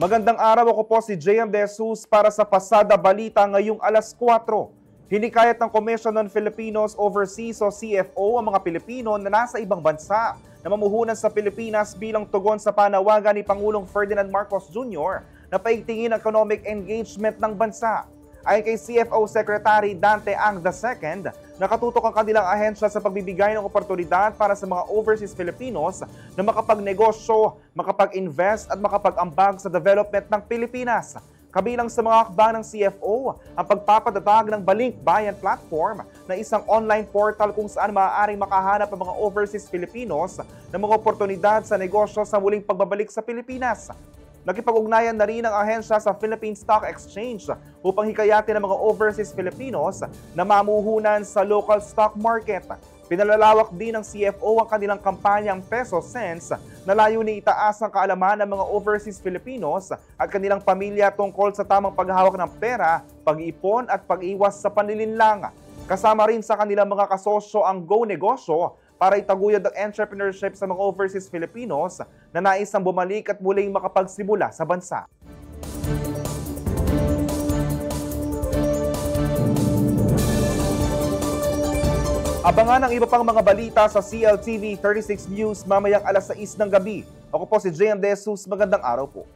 Magandang araw, ako po si JM De Jesus para sa Pasada Balita ngayong alas 4. Hinikayat ng Commission on Filipinos Overseas o CFO ang mga Pilipino na nasa ibang bansa na mamuhunan sa Pilipinas bilang tugon sa panawagan ni Pangulong Ferdinand Marcos Jr. na paigtingin ang economic engagement ng bansa. Ayon kay CFO Secretary Dante Ang II, nakatutok ang kanilang ahensya sa pagbibigay ng oportunidad para sa mga overseas Filipinos na makapagnegosyo, makapag-invest at makapag-ambag sa development ng Pilipinas. Kabilang sa mga hakbang ng CFO ang pagpapatatag ng Balink Bayan Platform na isang online portal kung saan maaaring makahanap ang mga overseas Filipinos ng mga oportunidad sa negosyo sa muling pagbabalik sa Pilipinas. Nakipag-ugnayan na rin ang ahensya sa Philippine Stock Exchange upang hikayatin ang mga overseas Filipinos na mamuhunan sa local stock market. Pinalalawak din ng CFO ang kanilang kampanyang Peso Sense na layunin itaas ang kaalaman ng mga overseas Filipinos at kanilang pamilya tungkol sa tamang paghawak ng pera, pag-iipon at pag-iwas sa panlilinlang. Kasama rin sa kanilang mga kasosyo ang Go Negosyo para itaguyod ang entrepreneurship sa mga overseas Filipinos na naisang bumalik at muling makapagsimula sa bansa. Abangan ang iba pang mga balita sa CLTV 36 News mamayang alas 6 ng gabi. Ako po si JM De Jesus. Magandang araw po.